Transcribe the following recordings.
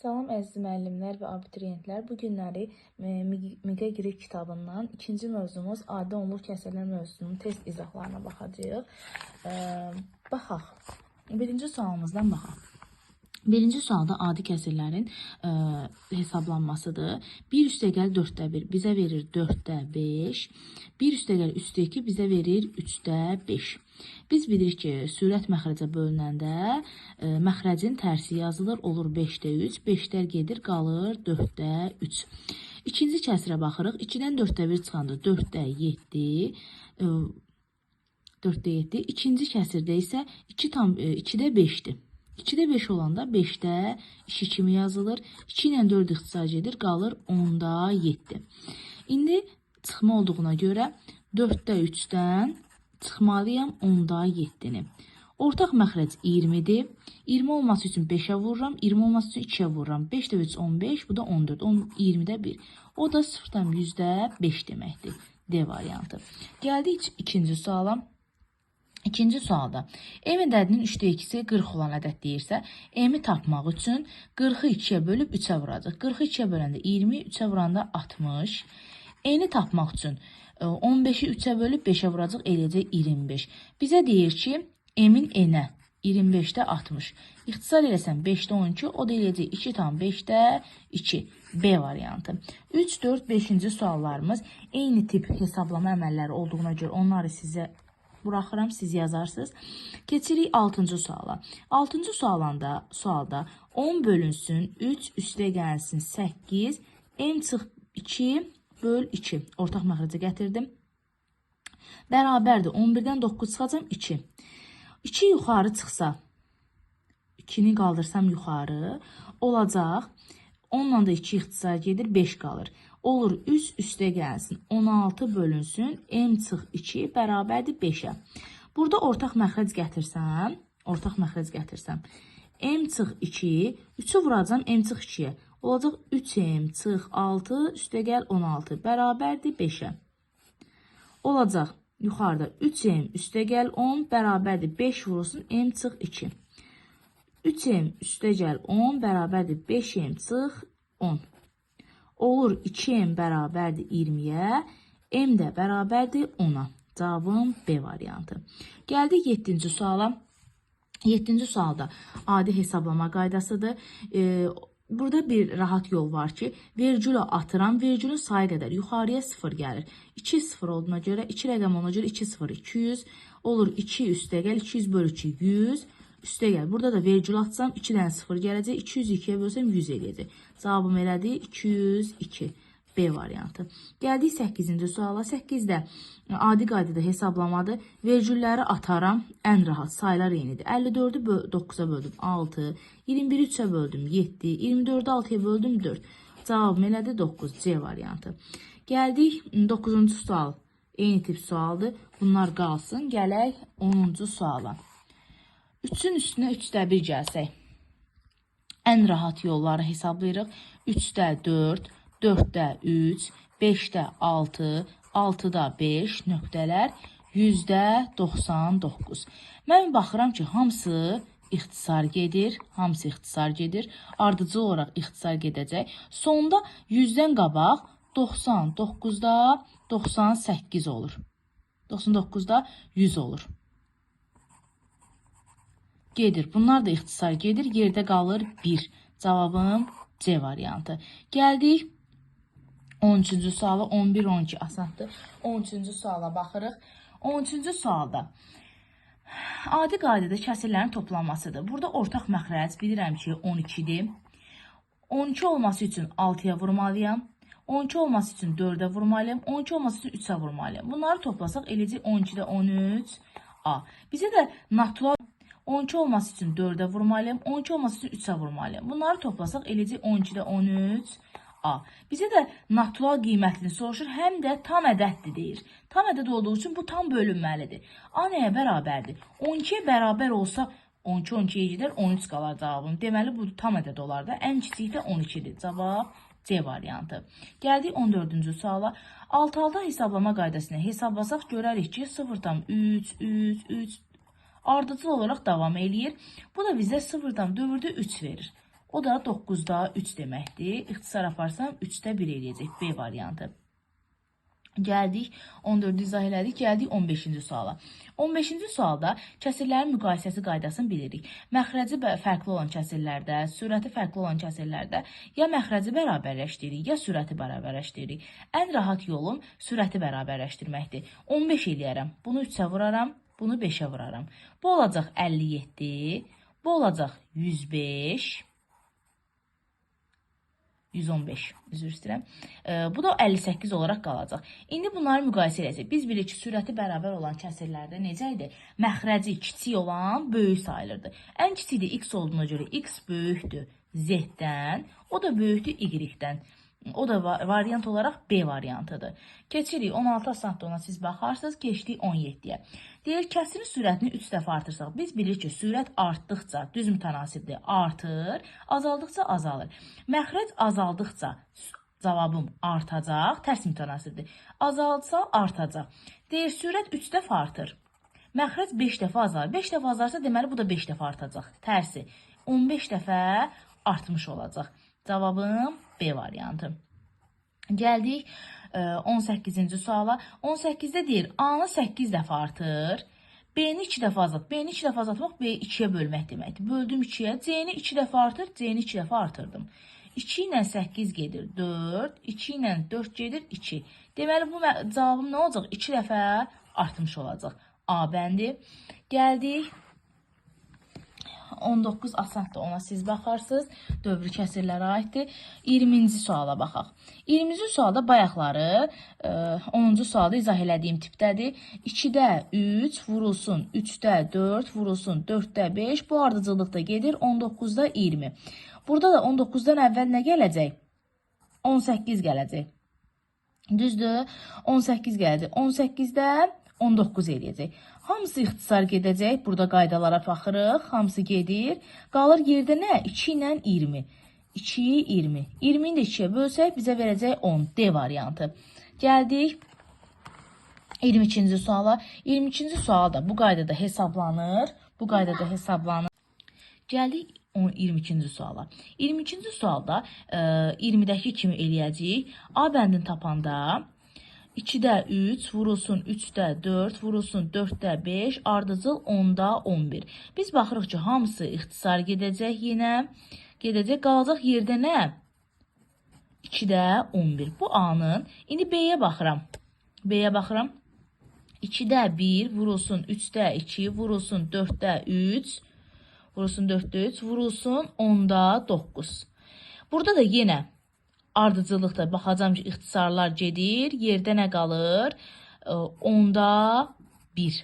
Salam əziz müəllimlər və abituriyentlər. Bu günləri Miqə Girik kitabından ikinci mövzumuz adi onluq kəsrlər mövzusunun test izahlarına baxacağıq. Baxaq. Birinci sualımızdan baxaq. Birinci sualda adi kəsrlərin hesablanmasıdır. 1 üstəgəl 4də 1 bizə verir 4də 5. 1 üstəgəl üstə 2 bizə verir 3də 5. Biz bilirik ki, sürət məxrəcə bölünəndə məxrəcin tərsi yazılır, olur 5də 3. 5-lər gedir, qalır 4də 3. İkinci kəsrə baxırıq. 2-dən 4də 1 çıxanda 4də 7. 4də 7. İkinci kəsirdə isə 2də 5-dir. 2də 5 olanda 5də 2 kimi yazılır. 2 ilə 4 ixtisar gedir, qalır 10da 7. İndi çıxma olduğuna görə 4də 3-dən çıxmalıyam 10da 7-ni. Ortaq məxrəc 20-dir. 20 olması üçün 5-ə vururam, 20 olması üçün 2-ə vururam. 5də 3 15, bu da 14. 20-də 1. O da 0,5 deməkdir. D variantı. Gəldik ikinci suala. İkinci sualda m-in ədədinin 3də 2-si 40 olan ədəd deyirsə, m-i tapmaq üçün 40-ı 2-yə bölüb 3-ə vuracaq. 40-ı 2-yə böləndə 20, 3-ə vuranda 60. N-i tapmaq üçün 15-i 3-ə bölüb 5-ə vuracaq, eləyəcək 25. Bizə deyir ki, m-in n-ə 25-də 60. İxtisar eləsən 5-də 12, o da eləyəcək 2 tam 5-də 2. B variantı. 3, 4, 5-ci suallarımız eyni tip hesablama əməlləri olduğuna görə onları sizə buraxıram, siz yazarsınız. Keçirik 6-cı suala. 6-cı sualda 10 bölünsün 3 üstə gəlsin 8 m çıx 2 böl 2. Ortaq məxrəcə gətirdim. Bərabərdir. 11-dən 9 çıxacam 2. 2 yuxarı çıxsa 2-ni qaldırsam yuxarı olacaq. 10-la da 2 ixtisar gedir 5 qalır. Olur 3 üstə gəlsin 16 bölünsün m çıx 2 bərabərdir 5-ə. Burada ortaq məxrəc gətirsəm m çıx 2 3-ü vuracam m çıx 2-yə. Olacaq 3m çıx 6 üstə gəl 16 bərabərdir 5-ə. Olacaq yuxarıda 3m üstə gəl 10 bərabərdir 5 vurulsun m çıx 2. 3m üstə gəl 10 bərabərdir 5m çıx 10. Olur 2m bərabərdir 20-yə, m də bərabərdir 10-a. Cavabım B variantı. Gəldik 7-ci suala. 7-ci sualda adi hesablama qaydasıdır. Burada bir rahat yol var ki, vergülü atıram, vergülün sayı qədər yuxarıya 0 gəlir. 2 0 olduğuna görə, 2 rəqəm olduğuna görə 2 0 200. Olur 2 üstə gəl, 200 bölü 2 100. Üstə gəl. Burada da vergül atsam 2-dən 0 gələcək. 202-yə bölsəm 100 eləyəcək. Cavabım elədi 202. B variantı. Gəldik 8-ci suala. 8-də adi qaydada hesablamadır. Vergülləri ataram. Ən rahat sayılar eynidir. 54-ü 9-a böldüm 6. 21-i 3-ə böldüm 7. 24-ü 6-ya böldüm 4. Cavabım elədi 9. C variantı. Gəldik 9-cu sual. Eyni tip sualdır. Bunlar qalsın. Gələk 10-cu suala. 3-ün üstünə 3də 1 gəlsək, ən rahat yolları hesablayırıq. 3də 4, 4də 3, 5də 6, 6da 5 nöqtələr 100-də 99. Mən baxıram ki, hamısı ixtisar gedir, ardıcıl olaraq ixtisar gedəcək. Sonda 100-dən qabaq 99-da 98 olur. 99-da 100 olur. Gedir. Bunlar da ixtisar gedir. Yerdə qalır 1. Cavabım C variantı. Gəldik 13-cü suala. 11-12 asandır. 13-cü suala baxırıq. 13-cü sualda adi qaydada kəsirlərin toplanmasıdır. Burada ortaq məxrəc bilirəm ki 12-dir. 12 olması üçün 6-ya vurmalıyam. 12 olması üçün 4-ə vurmalıyam. 12 olması üçün 3-ə vurmalıyam. Bunları toplasaq eləcək 12-də 13 A. Bizə də natural 12 olması üçün 4-ə vurmalıyam, 12 olması üçün 3-ə vurmalıyam. Bunları toplasaq eləcək 12-də 13 A. Bizə də natural qiymətini soruşur, həm də tam ədəddir deyir. Tam ədəd olduğu üçün bu tam bölünməlidir. A nəyə bərabərdir? 12-yə bərabər olsa 12 12-yə gedər, 13 qalar cavabım. Deməli bu tam ədəd olar da. Ən kiçik də 12-dir. Cavab C variantı. Gəldik 14-cü suala. Alt-alda hesablama qaydasını hesablasaq görərik ki 0,3 ardıcıl olaraq davam eləyir. Bu da bizə 0,4-də 3 verir. O da 9-da 3 deməkdir. İxtisar aparsam 3-də 1 eləyəcək B variantı. Gəldik 14-ü izah elədik, gəldik 15-ci suala. 15-ci sualda kəsirlərin müqayisəsi qaydasını bilirik. Məxrəci fərqli olan kəsirlərdə, sürəti fərqli olan kəsirlərdə ya məxrəci bərabərləşdiririk, ya sürəti bərabərləşdiririk. Ən rahat yolum sürəti bərabərləşdirməkdir. 15 eləyərəm, bunu 3-ə vuraram, bunu 5-ə vuraram. Bu olacaq 57, bu olacaq 105, 115, üzr istəyirəm. Bu da 58 olaraq qalacaq. İndi bunları müqayisə edəcək. Biz bilirik ki, sürəti bərabər olan kəsirlərdə necə idi? Məxrəci kiçik olan böyük sayılırdı. Ən kiçik də x olduğuna görə x böyükdür z-dən, o da böyükdür y-dən. O da variant olaraq B variantıdır. Keçirik 16 asandır, ona siz baxarsınız, keçdik 17-yə. Deyir, kəsirin sürətini 3 dəfə artırsaq, biz bilirik ki, sürət artdıqca düz mütənasibdir, artır, azaldıqca azalır. Məxrəc azaldıqca cavabım artacaq, tərs mütənasibdir. Azalsa artacaq. Deyir, sürət 3 dəfə artır. Məxrəc 5 dəfə azalır. 5 dəfə azalırsa, deməli bu da 5 dəfə artacaq. Tərsi 15 dəfə artmış olacaq. Cavabım B variantı. Gəldik 18-ci suala. 18-də deyir, A-nı 8 dəfə artır. B-ni 2 dəfə azalt. B-ni 2 dəfə azaltmaq B-yi 2-yə bölmək deməkdir. Böldüm 2-yə. C-ni 2 dəfə artır. C-ni 2 dəfə artırdım. 2 ilə 8 gedir 4. 2 ilə 4 gedir 2. Deməli bu cavabım nə olacaq? 2 dəfə artmış olacaq. A bəndi. Gəldik 19 asandır, ona siz baxarsınız. Dövrü kəsirlərə aiddir. 20-ci suala baxaq. 20-ci sualda bayaqları 10-cu sualda izah elədiyim tipdədir. 2-də 3 vurulsun, 3-də 4 vurulsun, 4-də 5. Bu ardıcıllıqda gedir 19-da 20. Burada da 19-dan əvvəl nə gələcək? 18 gələcək. Düzdür? 18 gələcək. 18-də 19 eləyəcək. Hamısı ixtisar gedəcək. Burada qaydalara baxırıq. Hamısı gedir. Qalır yerdə nə? 2 ilə 20. 2-yi 20. 20-ni də 2-yə bölsək bizə verəcək 10. D variantı. Gəldik 22-ci suala. 22-ci sual da bu qaydada hesablanır. Bu qaydada hesablanır. Gəldik 22-ci suala. 22-ci sualda 20-dəki kimi eləyəcəyik. A bəndini tapanda 2-də 3 vurulsun, 3-də 4 vurulsun, 4-də 5, ardıcıl 10-da 11. Biz baxırıq ki, hamısı ixtisar gedəcək yenə. Gedəcək, qalacaq yerdə nə? 2-də 11. Bu A-nın. İndi B-yə baxıram. B-yə baxıram. 2-də 1 vurulsun, 3-də 2 vurulsun, 4-də 3 vurulsun, 4-də 3 vurulsun, 10-da 9. Burada da yenə ardıcılıqda baxacam ki, ixtisarlar gedir. Yerdə nə qalır? 10-da 1.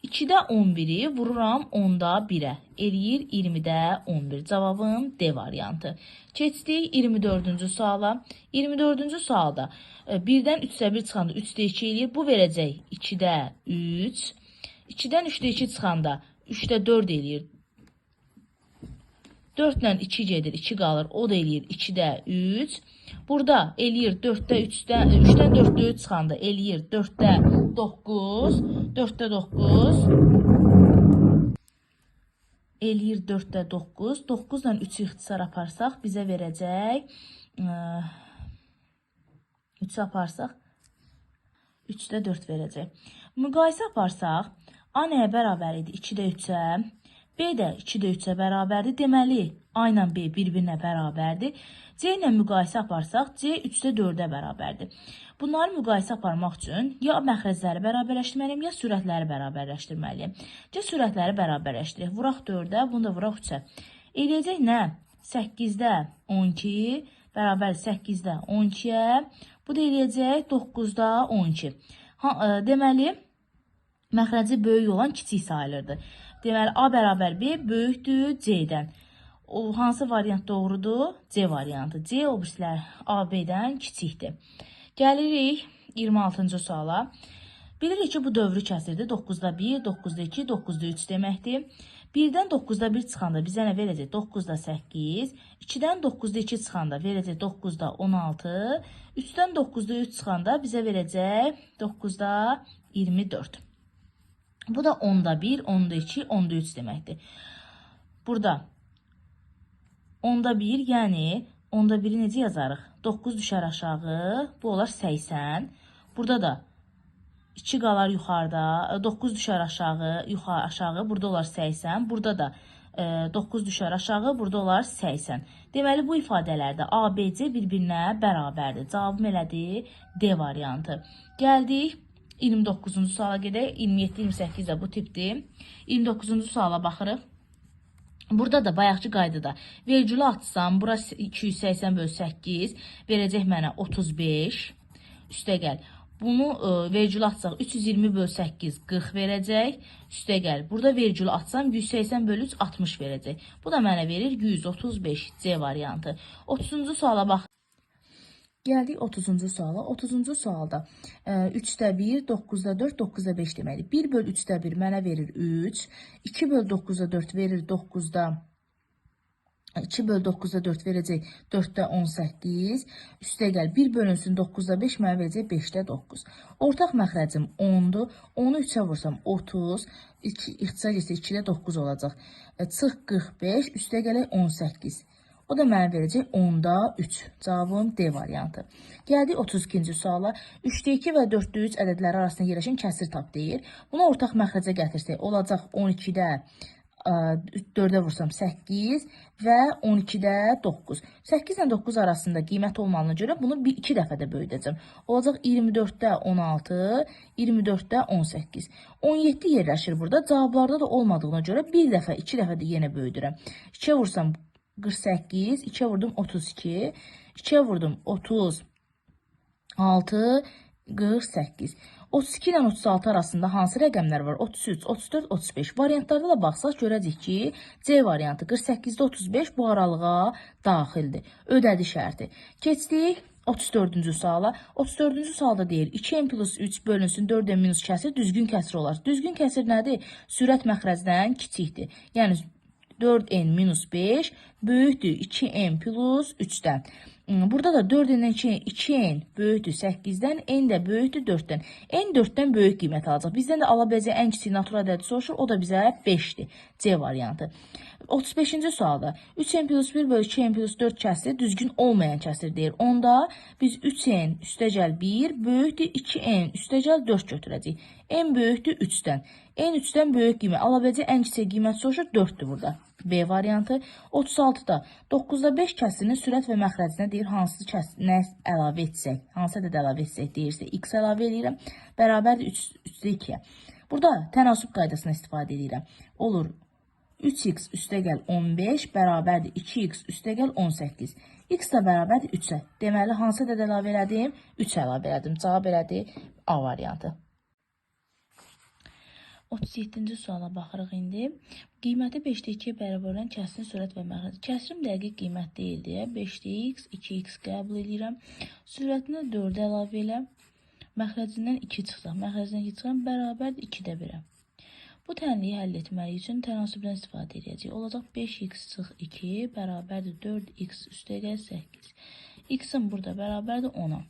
2-də 11-i vururam 10-da 1-ə. Eləyir 20-də 11. Cavabım D variantı. Keçdik 24-cü suala. 24-cü sualda 1-dən 3-də 1 çıxanda 3-də 2 eləyir. Bu verəcək 2-də 3. 2-dən 3-də 2 çıxanda 3-də 4 eləyir. 4 ilə 2 gedir, 2 qalır. O da eləyir 2-də 3. Burada eləyir 4-də 3-dən 4-də 3 çıxanda eləyir 4-də 9. 4-də 9. Eləyir 4-də 9. 9 ilə 3-ü ixtisar aparsaq bizə verəcək 3-ü aparsaq 3-də 4 verəcək. Müqayisə aparsaq A nəyə bərabər idi? 2-də 3-ə. B də 2-də 3-ə bərabərdir. Deməli, A ilə B bir-birinə bərabərdir. C ilə müqayisə aparsaq, C 3-də 4-ə bərabərdir. Bunları müqayisə aparmaq üçün ya məxrəcləri bərabərləşdirməliyim, ya sürətləri bərabərləşdirməliyim. C sürətləri bərabərləşdirək. Vuraq 4-ə, bunu da vuraq 3-ə. Eləyəcək nə? 8-də 12 bərabər 8-də 12-yə. Bu da eləyəcək 9-da 12. Deməli, məxrəci böyük olan kiçik sayılırdı. Deməli, A bərabər B böyükdür C-dən. O hansı variant doğrudur? C variantı. C o birisilər A, B-dən kiçikdir. Gəlirik 26-cı suala. Bilirik ki, bu dövrü kəsirdir. 9-da 1, 9-da 2, 9-da 3 deməkdir. 1-dən 9-da 1 çıxanda bizə nə verəcək? 9-da 8. 2-dən 9-da 2 çıxanda verəcək 9-da 16. 3-dən 9-da 3 çıxanda bizə verəcək 9-da 24. Bu da 10-da 1, 10-da 2, 10-da 3 deməkdir. Burada onda 1, yəni onda 1-i necə yazarıq? 9 düşər aşağı, bu olar 80. Burada da 2 qalar yuxarıda, 9 düşər aşağı, aşağı, burada olar 80. Burada da 9 düşər aşağı, burada olar 80. Deməli, bu ifadələrdə A, B, C bir-birinə bərabərdir. Cavabım elədir D variantı. Gəldik 29-cu suala gedək. 27-28 də bu tipdir. 29-cu suala baxırıq. Burada da bayaqçı qaydada vergülü atsam, burası 280 bölü 8 verəcək mənə 35. Üstə gəl. Bunu vergülü atsaq 320 bölü 8 40 verəcək. Üstə gəl. Burada vergülü atsam 180 bölü 3 60 verəcək. Bu da mənə verir 135 C variantı. 30-cu suala bax. Gəldik 30-cu suala. 30-cu sualda 3-də 1, 9-da 4, 9-da 5 deməli. 1 bölü 3-də 1 mənə verir 3. 2 bölü 9-da 4 verir 9-da 2 bölü 9'da 4 verəcək 4'də 18. Üstə gəl 1 bölünsün 9'da 5 mənə verəcək 5'də 9. Ortaq məxrəcim 10'dur. 10'u 3'ə vursam 30. İxtisar getsə 2'də 9 olacaq. Çıx 45. Üstə gələk 18. O da mənə verəcək 10'da 3. Cavabım D variantı. Gəldik 32-ci suala. 3'də 2 və 4'də 3 ədədləri arasında yerləşən kəsir tap deyir. Bunu ortaq məxrəcə gətirsək olacaq 12'də 4'ə vursam 8 və 12'də 9. 8 ilə 9 arasında qiymət olmağına görə bunu 2 dəfə də böyüdəcəm. Olacaq 24'də 16, 24'də 18. 17 yerləşir burada. Cavablarda da olmadığına görə bir dəfə, 2 dəfə də yenə böyüdürəm. 2'ə vursam 48, 2'ə vurdum 32, 2'ə vurdum 36, 48. 32 ilə 36 arasında hansı rəqəmlər var? 33, 34, 35. Variantlarda da baxsaq görəcək ki, C variantı 48-də 35 bu aralığa daxildir. Ödədi şərti. Keçdik 34-cü suala. 34-cü sualda deyir 2n plus 3 bölünsün 4n minus kəsir düzgün kəsir olar. Düzgün kəsir nədir? Sürət məxrəcdən kiçikdir. Yəni 4n minus 5 böyükdür 2n plus 3'dən. Burada da 4'dən 2n böyükdür 8'dən, n də böyükdür 4'dən. N 4'dən böyük qiymət alacaq. Bizdən də ala biləcək ən kiçik natural ədədi soruşur. O da bizə 5'dir. C variantı. 35-ci sualda 3n plus 1 bölü 2n plus 4 kəsir düzgün olmayan kəsir deyir. Onda biz 3n üstəgəl 1 böyükdür 2n üstəgəl 4 götürəcəyik. N böyükdür 3'dən. N 3'dən böyük qiymət ala biləcək ən kiçik qiymət soruşur 4'dür burada. B variantı. 36'da 9'da 5 kəsirinin sürət və məxrəcinə deyir hansı nə əlavə etsək, hansı ədəd əlavə etsək deyirsə x əlavə edirəm. Bərabərdir 3'də 2'yə. Burada tənasüb qaydasına istifadə edirəm. Olur 3x üstəgəl 15 bərabərdir 2x üstəgəl 18. X da bərabərdir 3'ə. Deməli hansı ədəd əlavə elədim? 3 əlavə elədim. Cavab elədi A variantı. 37-ci suala baxırıq indi. Qiyməti 5'də 2'yə bərabər olan kəsirin sürət və məxrəc. Kəsirim dəqiq qiymət deyildi. 5'də x, 2x qəbul edirəm. Sürətinə 4 əlavə elə. Məxrəcindən 2 çıxsaq. Məxrəcindən 2 çıxan bərabərdir 2'də 1'ə. Bu tənliyi həll etməli üçün tənasübdən istifadə edəcəyik. Olacaq 5x çıx 2 bərabərdir 4x üstəgəl 8. X-in burada bərabərdir 10'a.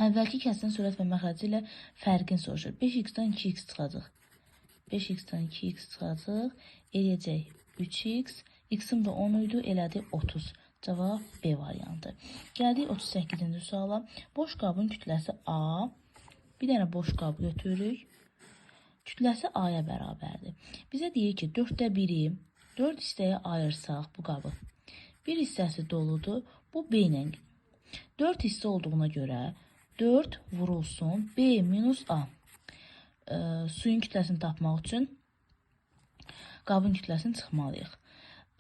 Əvvəlki kəsirin sürət və məxrəci ilə fərqini soruşur. 5x-dən 2x çıxacaq. 5x-dən 2x çıxacaq. Eləyəcək 3x. X-im də 10 idi. Elədi 30. Cavab B variantı. Gəldik 38-ci suala. Boş qabın kütləsi A. Bir dənə boş qab götürürük. Kütləsi A-ya bərabərdir. Bizə deyir ki, 4'də 1'i 4 hissəyə ayırsaq bu qabı. Bir hissəsi doludur. Bu B ilə. 4 hissə olduğuna görə 4 vurulsun B minus A. Suyun kütləsini tapmaq üçün qabın kütləsini çıxmalıyıq.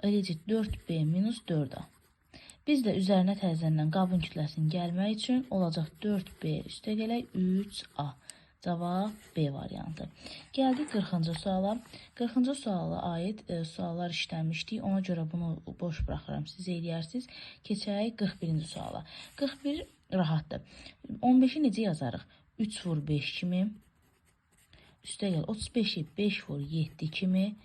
Eləcək 4B minus 4A. Biz də üzərinə təzələnən qabın kütləsini gəlmək üçün olacaq 4B üstə gələk 3A. Cavab B variantı. Gəldik 40-cı suala. 40-cı suala aid suallar işləmişdik. Ona görə bunu boş buraxıram. Siz eləyərsiniz. Keçək 41-ci suala. 41 rahatdır. 15'i necə yazarıq? 3 vur 5 kimi. Üstə gəl 35'i 5 vur 7 kimi.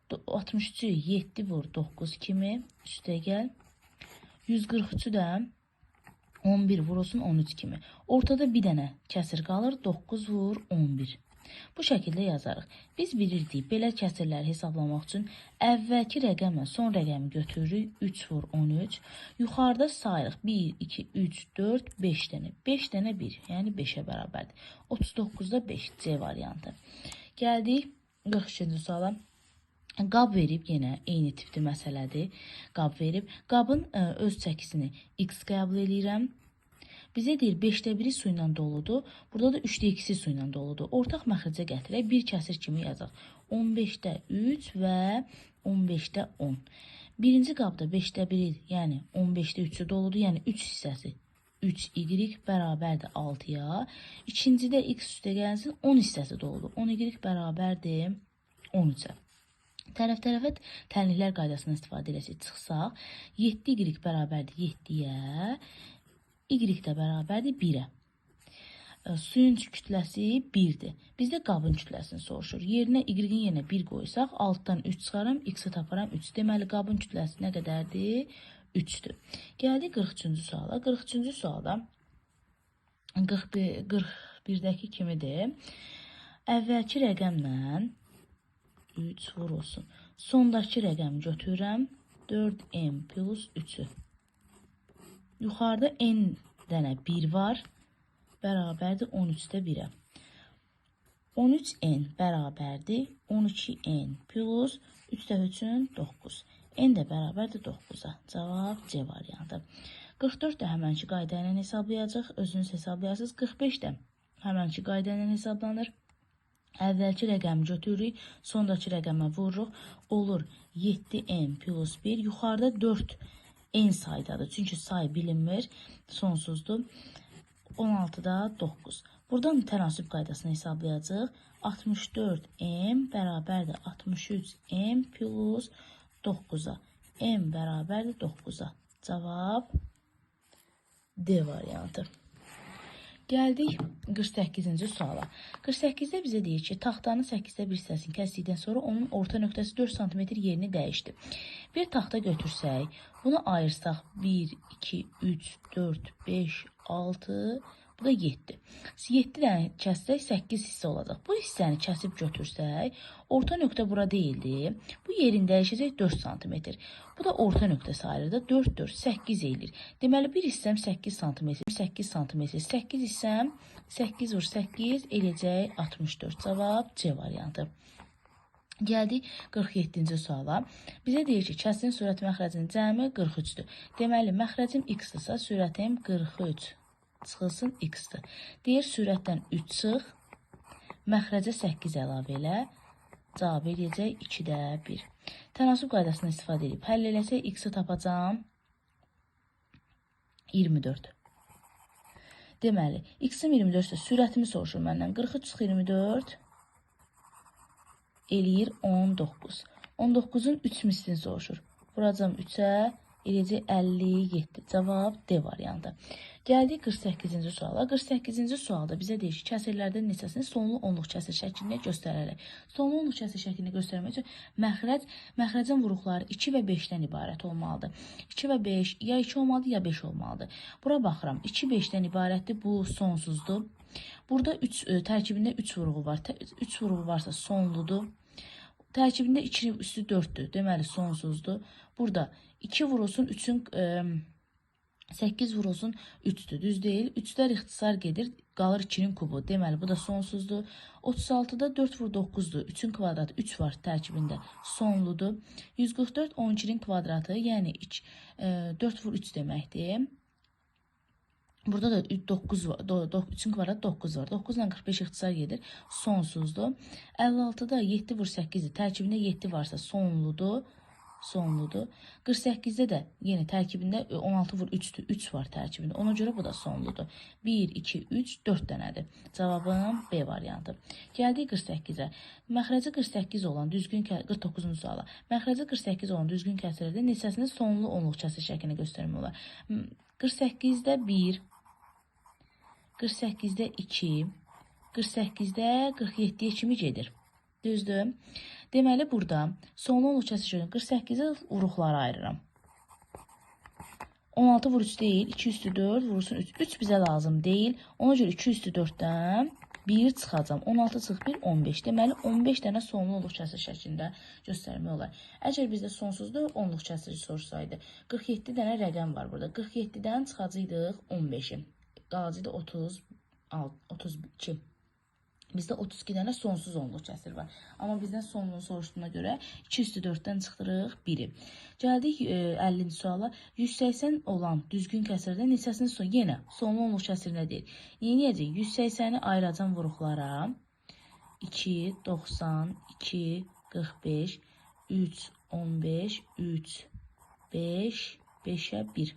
63'ü 7 vur 9 kimi. Üstə gəl 143'ü də 11 vurulsun 13 kimi. Ortada bir dənə kəsir qalır. 9 vur 11. Bu şəkildə yazarıq. Biz bilirdik, belə kəsirləri hesablamaq üçün əvvəlki rəqəmlə son rəqəmi götürürük. 3 vur 13. Yuxarıda sayırıq. 1, 2, 3, 4, 5 dənə. 5 dənə 1, yəni 5-ə bərabərdir. 39-da 5, C variantı. Gəldik 43-cü suala. Qab verib, yenə eyni tipli məsələdir. Qab verib. Qabın öz çəkisini x qəbul edirəm. Bizə deyir 5də 1-i su ilə doludur. Burada da 3də 2-si su ilə doludur. Ortaq məxrəcə gətirək. Bir kəsir kimi yazaq. 15də 3 və 15də 10. Birinci qabda 5də 1-i, yəni 15də 3-ü doludur. Yəni 3 hissəsi 3y bərabərdir 6-ya. İkincidə x üstə gəlsin 10 hissəsi doludur. 10y bərabərdir 13-ə. Tərəf-tərəfə tənliklər qaydasından istifadə edəsik çıxsaq, 7y bərabərdir 7-yə, y də bərabərdir 1-ə. Suyun kütləsi 1-dir. Bizdə qabın kütləsini soruşur. Yerinə y-in yenə 1 qoysaq, altdan 3 çıxaram, x-i taparam 3. Deməli, qabın kütləsi nə qədərdir? 3-dür. Gəldik 43-cü suala. 43-cü sualda 41-dəki kimidir. Əvvəlki rəqəmlə 3 vur olsun. Sondakı rəqəmi götürürəm. 4m plus 3-ü. Yuxarıda n dənə 1 var. Bərabərdir 13-də 1-ə. 13n bərabərdir 12n plus 3 dəfə 3-ün 9. N də bərabərdir 9-a. Cavab C variantı. 44 də həmənki qayda ilə hesablayacaq. Özünüz hesablayasınız. 45 də həmənki qayda ilə hesablanır. Əvvəlki rəqəmi götürürük. Sondakı rəqəmə vururuq. Olur 7n plus 1. Yuxarıda 4 n saydadır. Çünki say bilinmir. Sonsuzdur. 16-da 9. Buradan tənasüb qaydasını hesablayacaq. 64m bərabərdir 63m plus 9-a. M bərabərdir 9-a. Cavab D variantı. Gəldik 48-ci suala. 48-də bizə deyir ki, taxtanın 8də bir hissəsini kəsdikdən sonra onun orta nöqtəsi 4 cm yerini dəyişdi. Bir taxta götürsək, bunu ayırsaq 1, 2, 3, 4, 5, 6, bu da 7. 7 dənə kəssək 8 hissə olacaq. Bu hissəni kəsib götürsək, orta nöqtə bura deyildi. Bu yerin dəyişəcək 4 cm. Bu da orta nöqtə sayılır da 4, 4, 8 eyilir. Deməli, bir hissəm 8 cm, 8 cm, 8 hissəm 8 vur 8 eləyəcək 64. Cavab C variantı. Gəldik 47-ci suala. Bizə deyir ki, kəsin sürət məxrəcinin cəmi 43-dür. Deməli, məxrəcim x-dırsa, sürətim 43 çıxılsın x-dır. Deyir, sürətdən 3 çıx, məxrəcə 8 əlavə elə, cavab eləyəcək 2-də 1. Tənasüb qaydasını istifadə edib həll eləsək, x-i tapacağım 24. Deməli, x-im 24-də sürətimi soruşur məndən. 43 çıx 24 eləyir 19. 19-un 3 mislini soruşur. Vuracam 3-ə, eləyəcək 57. Cavab D variantı. Gəldik 48-ci suala. 48-ci sualda bizə deyir ki, kəsirlərdən neçəsini sonlu onluq kəsir şəklində göstərərək. Sonlu onluq kəsir şəklində göstərmək üçün məxrəcin vuruqları 2 və 5-dən ibarət olmalıdır. 2 və 5 ya 2 olmalıdır, ya 5 olmalıdır. Bura baxıram. 2 5-dən ibarətdir. Bu sonsuzdur. Burada tərkibində 3 vuruğu var. 3 vuruğu varsa sonludur. Tərkibində 2 üstü 4'dür. Deməli sonsuzdur. Burada 2 vurulsun 3'ün 8 vurulsun 3'dür. Düz deyil. 3'lər ixtisar gedir. Qalır 2'nin kubu. Deməli bu da sonsuzdur. 36'da 4 vur 9'dur. 3'ün kvadratı 3 var tərkibində. Sonludur. 144 12'nin kvadratı, yəni 4 vur 3 deməkdir. Burada da 9 var. 3'ün kvadratı 9 var. 9 ilə 45 ixtisar gedir. Sonsuzdur. 56'da 7 vur 8'dir. Tərkibində 7 varsa sonludur. 48'də də yenə tərkibində 16 vur 3'dür. 3 var tərkibində. Ona görə bu da sonludur. 1, 2, 3, 4 dənədir. Cavabım B variantı. Gəldik 48'ə. Məxrəci 48 olan düzgün 49-cu suala. Məxrəci 48 olan düzgün kəsirlərdə neçəsini sonlu onluq kəsir şəklində göstərmək olar. 48'də 1, 48'də 2, 48'də 47'ye kimi gedir. Düzdür. Deməli, burada sonlu onluq kəsir şəklində 48'ə vuruqları ayırıram. 16 vur 3 deyil, 2 üstü 4 vurursun 3. 3 bizə lazım deyil. Ona görə 2 üstü 4'dən 1 çıxacam. 16 çıx 1, 15. Deməli, 15 dənə sonlu onluq kəsir şəklində göstərmək olar. Əgər bizdə sonsuzdur, onluq kəsir sorsaydı. 47 dənə rəqəm var burada. 47-dən çıxacaqdıq 15-i. Qalacaqdı 32. Bizdə 32 dənə sonsuz onluq kəsir var. Amma bizdən sonluğunu soruşduğuna görə 2 üstü 4-dən çıxdırıq 1-i. Gəldik 50-ci suala. 180 olan düzgün kəsirdə neçəsinin son? Yenə sonlu onluq kəsirinə deyil. Yeniyəcək 180-i ayıracam vuruqlara. 2, 90, 2, 45, 3, 15, 3, 5, 5-ə 1.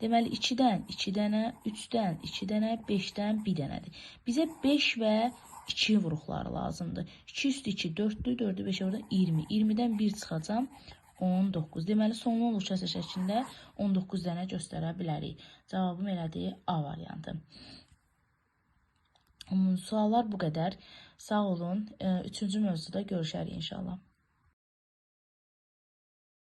Deməli 2-dən 2 dənə, 3-dən 2 dənə, 5-dən 1 dənədir. Bizə 5 və 2 vuruqları lazımdır. 2 üstü 2, 4-dür, 4-ü 5-ə oradan 20. 20-dən 1 çıxacam, 19. Deməli, sonlu onluq kəsir şəklində 19 dənə göstərə bilərik. Cavabım elədir A variantı. Suallar bu qədər. Sağ olun. 3-cü mövzuda görüşərik inşallah.